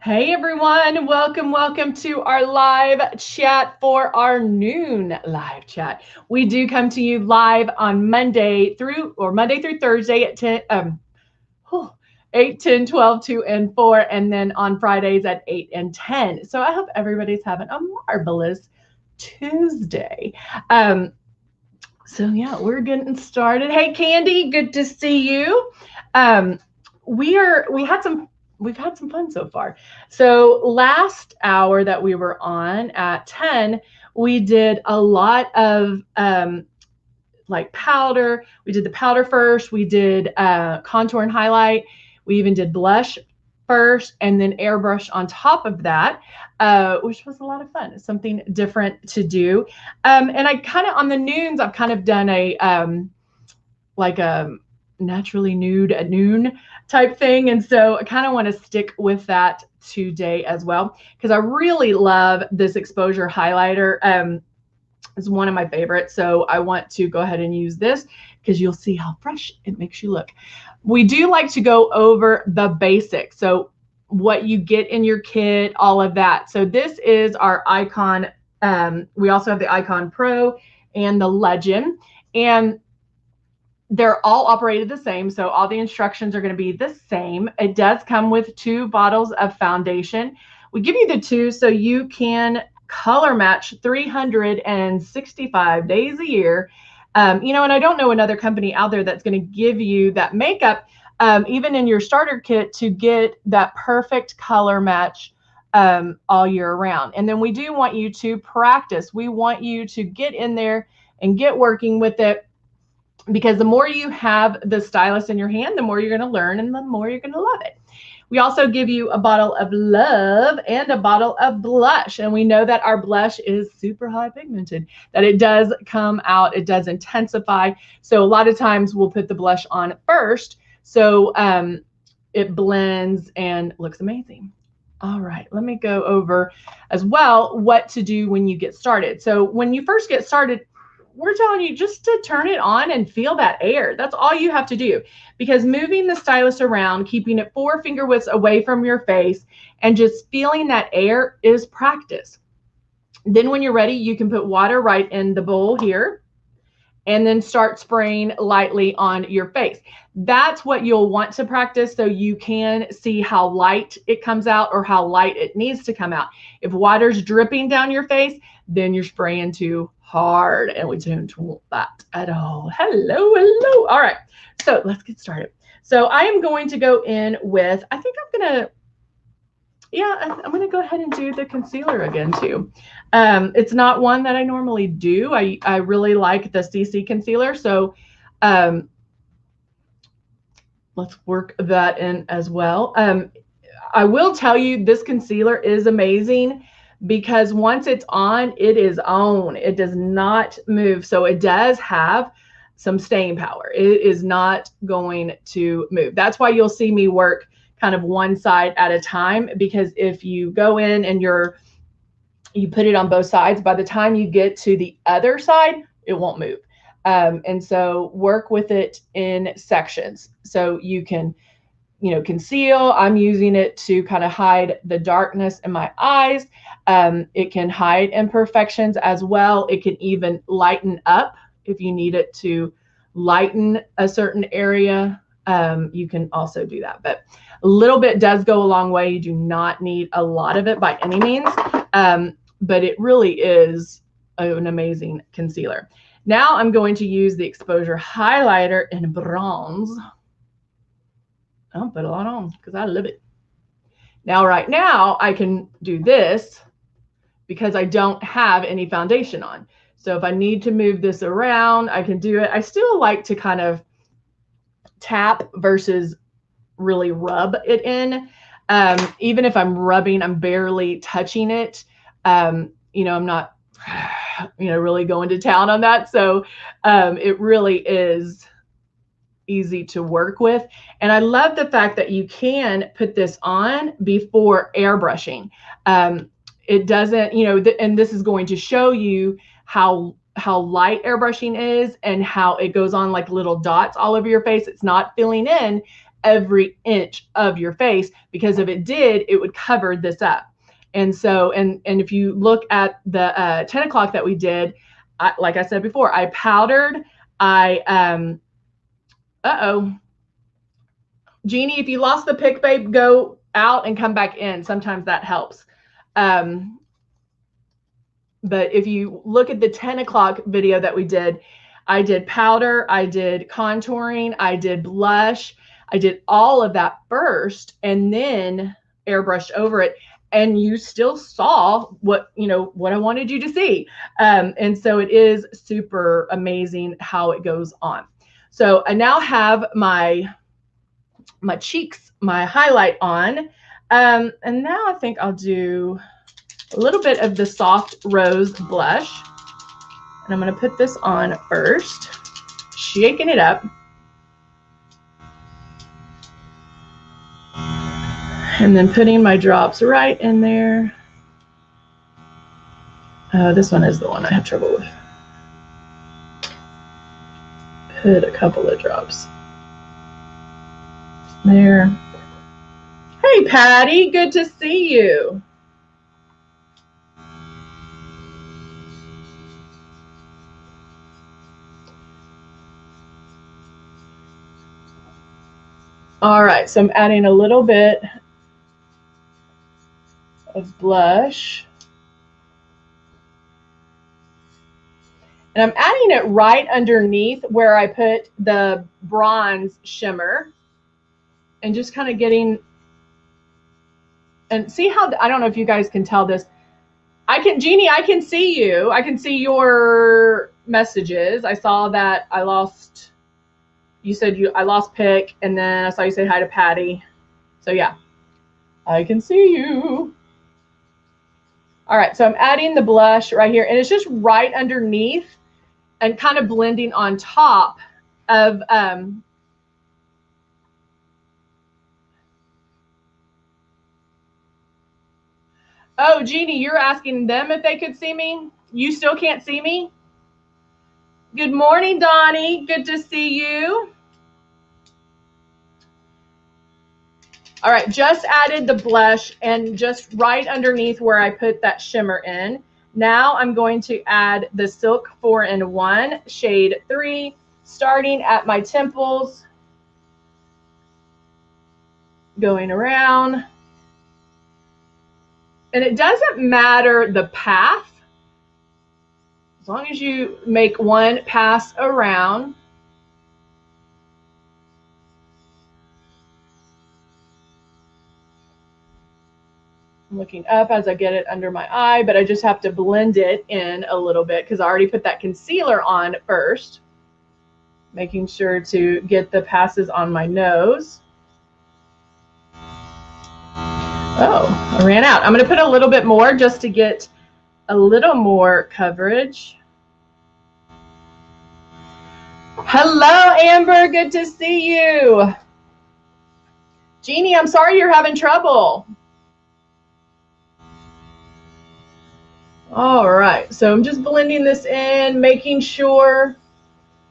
Hey everyone, welcome to our live chat for our noon live chat. We do come to you live on Monday through Thursday at 8, 10, 12, 2, and 4, and then on Fridays at 8 and 10. So I hope everybody's having a marvelous Tuesday. Um, so yeah, we're getting started. Hey Candy, good to see you. Um, we had some we've had some fun so far. So last hour that we were on at 10, we did a lot of like powder. We did the powder first. We did contour and highlight. We even did blush first and then airbrush on top of that, which was a lot of fun. It's something different to do. And I kind of, on the noons, I've kind of done a like a naturally nude at noon type thing. And so I kind of want to stick with that today as well, because I really love this exposure highlighter. Is one of my favorites. So I want to go ahead and use this because you'll see how fresh it makes you look. We do like to go over the basics. So what you get in your kit, all of that. So this is our Icon. We also have the Icon Pro and the Legend. And they're all operated the same. So all the instructions are going to be the same. It does come with 2 bottles of foundation. We give you the 2 so you can color match 365 days a year. And I don't know another company out there that's going to give you that makeup, even in your starter kit, to get that perfect color match all year round. And then we do want you to practice. We want you to get in there and get working with it, because the more you have the stylus in your hand, the more you're going to learn and the more you're going to love it. We also give you a bottle of love and a bottle of blush. And we know that our blush is super high pigmented, that it does come out, it does intensify. So a lot of times we'll put the blush on first, so it blends and looks amazing. All right, let me go over as well what to do when you get started. So when you first get started, we're telling you just to turn it on and feel that air. That's all you have to do, because moving the stylus around, keeping it 4 finger widths away from your face, and just feeling that air is practice. Then when you're ready, you can put water right in the bowl here and then start spraying lightly on your face. That's what you'll want to practice, so you can see how light it comes out or how light it needs to come out. If water's dripping down your face, then you're spraying too hard, and we don't want that at all. Hello. All right, so let's get started. So I am going to go in with, I'm going to go ahead and do the concealer again too. It's not one that I normally do. I really like the CC concealer, so let's work that in as well. I will tell you, this concealer is amazing, because once it's on, it is on. It does not move. So it does have some staying power. It is not going to move. That's why you'll see me work kind of one side at a time, because if you go in and you put it on both sides, by the time you get to the other side, it won't move. And so work with it in sections so you can conceal. I'm using it to kind of hide the darkness in my eyes. It can hide imperfections as well. It can even lighten up if you need it to lighten a certain area. You can also do that, but a little bit does go a long way. You do not need a lot of it by any means, but it really is an amazing concealer. Now I'm going to use the exposure highlighter in bronze. I'll put a lot on because I love it. Now, right now, I can do this because I don't have any foundation on. So if I need to move this around, I can do it. I still like to kind of tap versus really rub it in. Even if I'm rubbing, I'm barely touching it. I'm not, really going to town on that. So it really is easy to work with. And I love the fact that you can put this on before airbrushing. It doesn't, and this is going to show you how light airbrushing is and how it goes on like little dots all over your face. It's not filling in every inch of your face, because if it did, it would cover this up. And so, and if you look at the 10 o'clock that we did, like I said before, I powdered, Jeannie, if you lost the pick, babe, go out and come back in. Sometimes that helps. But if you look at the 10 o'clock video that we did, I did powder, I did contouring, I did blush, I did all of that first, and then airbrushed over it. And you still saw what, you know, what I wanted you to see. And so it is super amazing how it goes on. So I now have my cheeks, my highlight on. And now I think I'll do a little bit of the soft rose blush. And I'm going to put this on first, shaking it up. And then putting my drops right in there. This one is the one I have trouble with. Put a couple of drops there. Hey, Patty, good to see you. All right, so I'm adding a little bit of blush. And I'm adding it right underneath where I put the bronze shimmer, and just kind of getting, and see how, I don't know if you guys can tell this. Jeannie, I can see you. I can see your messages. I saw that I lost, you said I lost pick, and then I saw you say hi to Patty. So yeah, I can see you. All right, so I'm adding the blush right here, and it's just right underneath and kind of blending on top of, oh, Jeannie, you're asking them if they could see me? You still can't see me? Good morning, Donnie. Good to see you. All right, just added the blush and just right underneath where I put that shimmer in. Now I'm going to add the Silk 4-in-1 shade 3, starting at my temples, going around. And it doesn't matter the path, as long as you make one pass around. I'm looking up as I get it under my eye, but I just have to blend it in a little bit because I already put that concealer on first. Making sure to get the passes on my nose. Oh, I ran out. I'm going to put a little bit more just to get a little more coverage. Hello, Amber. Good to see you. Jeannie, I'm sorry you're having trouble. All right, so I'm just blending this in, making sure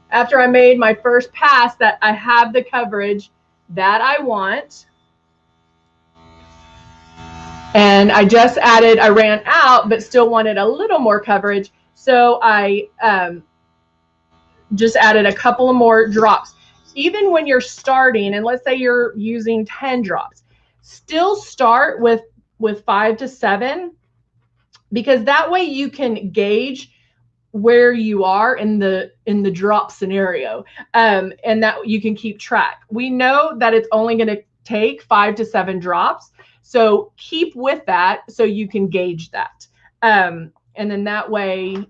after I made my first pass that I have the coverage that I want. And I just added, I ran out, but still wanted a little more coverage. So I just added a couple of more drops. Even when you're starting, and let's say you're using 10 drops, still start with 5 to 7, because that way you can gauge where you are in the drop scenario, and that you can keep track. We know that it's only going to take 5 to 7 drops, so keep with that so you can gauge that, and then that way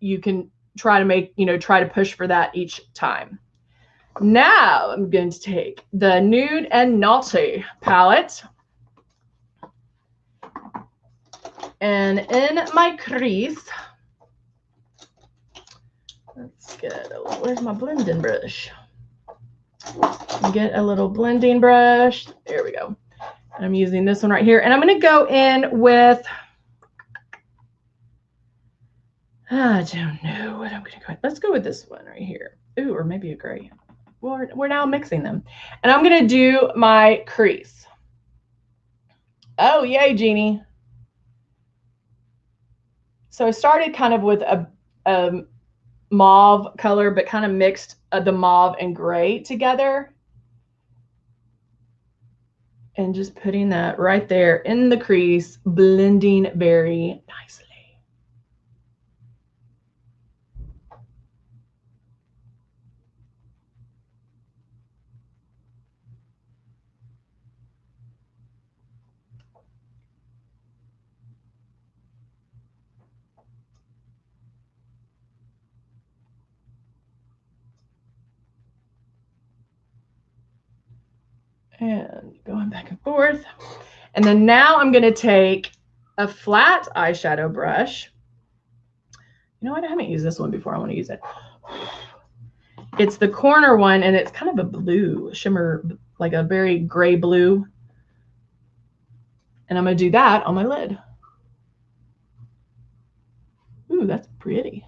you can try to make, try to push for that each time. Now I'm going to take the Nude and Naughty palette, and in my crease, let's get a little, where's my blending brush? Get a little blending brush. There we go. And I'm using this one right here. And I'm going to go in with, I don't know what I'm going to go with. Let's go with this one right here. Ooh, or maybe a gray. we're now mixing them. And I'm going to do my crease. Oh, yay, Jeannie. So I started kind of with a mauve color, but kind of mixed the mauve and gray together. And just putting that right there in the crease, blending very nicely. And going back and forth. And then now I'm going to take a flat eyeshadow brush. You know what? I haven't used this one before. I want to use it. It's the corner one, and it's kind of a blue shimmer, like a very gray blue. And I'm going to do that on my lid. Ooh, that's pretty.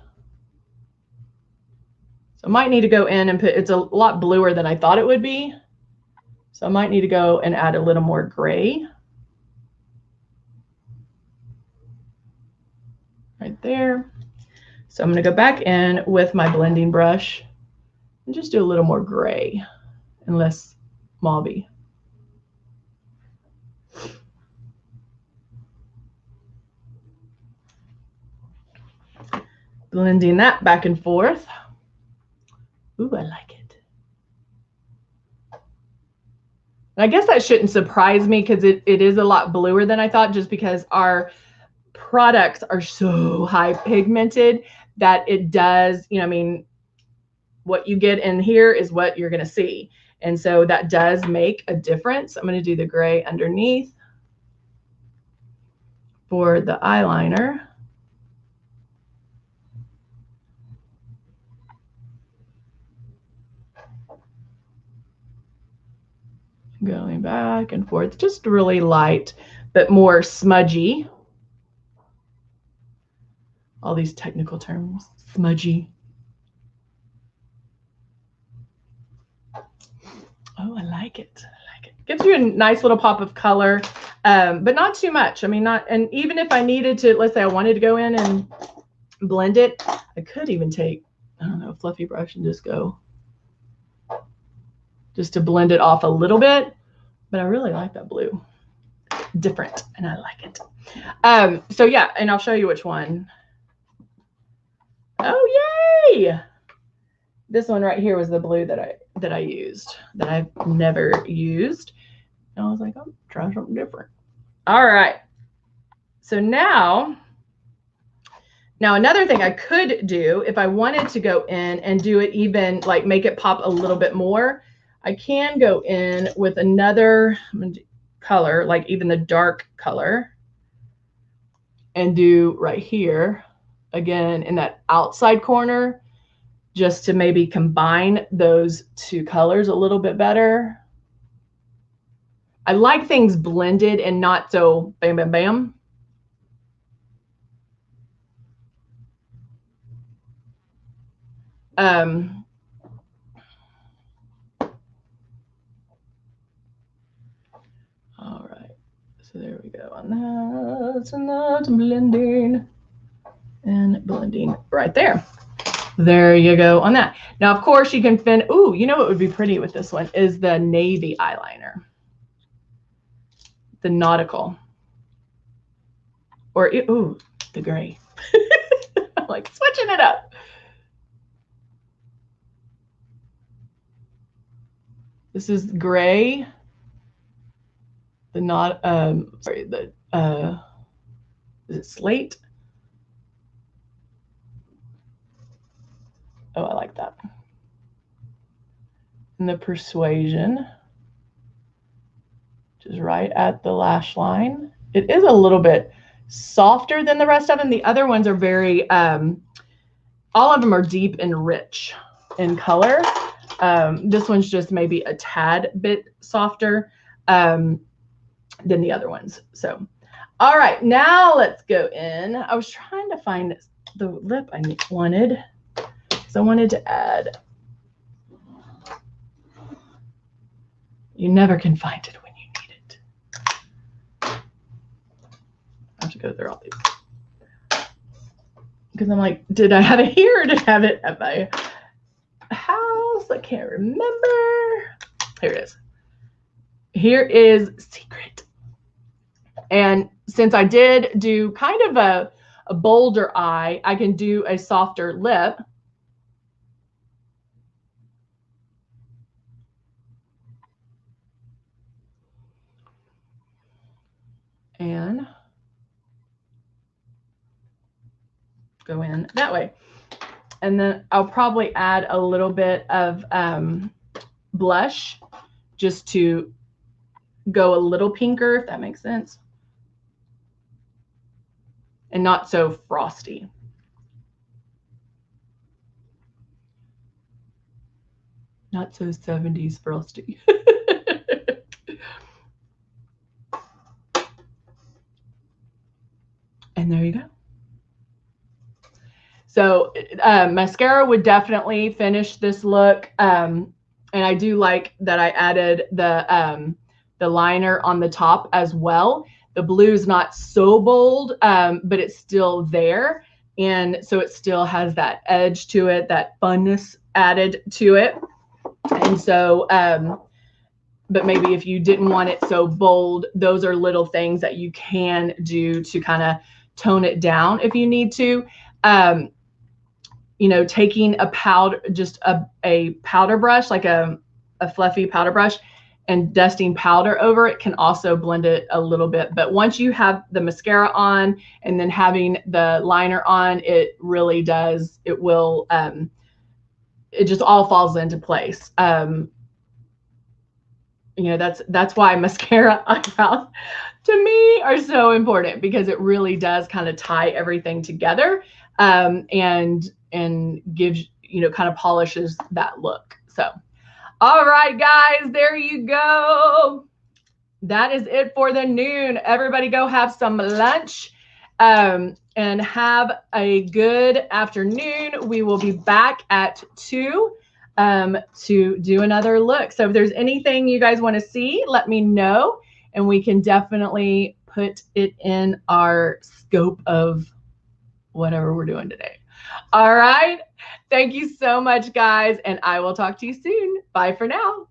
So I might need to go in and put, it's a lot bluer than I thought it would be. So I might need to go and add a little more gray. Right there. So I'm going to go back in with my blending brush and just do a little more gray and less mauve. Blending that back and forth. Ooh, I like it. And I guess that shouldn't surprise me because it is a lot bluer than I thought, just because our products are so high pigmented that it does, you know, I mean, what you get in here is what you're going to see. And so that does make a difference. I'm going to do the gray underneath for the eyeliner. Going back and forth, just really light, but more smudgy. All these technical terms, smudgy. Oh, I like it. I like it. Gives you a nice little pop of color, but not too much. I mean, not, and even if I needed to, let's say I wanted to go in and blend it, I could even take, I don't know, a fluffy brush and just go, just to blend it off a little bit. But I really like that blue. Different, and I like it. So yeah, and I'll show you which one. Oh, yay! This one right here was the blue that I used, that I've never used. And I was like, oh, try something different. All right. So now another thing I could do if I wanted to go in and do it even, like make it pop a little bit more, I can go in with another color, like even the dark color, and do right here, again, in that outside corner, just to maybe combine those two colors a little bit better. I like things blended and not so bam, bam, bam. All right, so there we go on that, and that, blending and blending right there. There you go on that. Now, of course, you can fin. Ooh, you know what would be pretty with this one is the navy eyeliner, the nautical, or ooh, the gray. I'm like switching it up. This is gray. The not sorry, the is it slate? Oh, I like that. And the persuasion, which is right at the lash line. It is a little bit softer than the rest of them. The other ones are very, all of them are deep and rich in color. This one's just maybe a tad bit softer than the other ones. So, all right, now let's go in. I was trying to find the lip I wanted. So I wanted to add You never can find it when you need it. I have to go through all these. Because I'm like, did I have it here or did I have it at my house? I can't remember. Here it is. Here is Secret. And since I did do kind of a bolder eye, I can do a softer lip. And go in that way. And then I'll probably add a little bit of blush just to go a little pinker, if that makes sense. And not so frosty. Not so 70s frosty. And there you go. So mascara would definitely finish this look. And I do like that I added the liner on the top as well. The blue's not so bold, but it's still there. And so it still has that edge to it, that funness added to it. And so, but maybe if you didn't want it so bold, those are little things that you can do to kind of tone it down if you need to. You know, taking a powder, just a powder brush, like a fluffy powder brush, and dusting powder over it can also blend it a little bit. But once you have the mascara on and then having the liner on, it really does, it will, it just all falls into place. You know, that's why mascara, eyebrows to me are so important, because it really does kind of tie everything together, and gives, you know, kind of polishes that look. So, all right, guys, there you go. That is it for the noon. Everybody go have some lunch, and have a good afternoon. We will be back at 2 to do another look. So if there's anything you guys want to see, let me know, and we can definitely put it in our scope of whatever we're doing today. All right. Thank you so much, guys, and I will talk to you soon. Bye for now.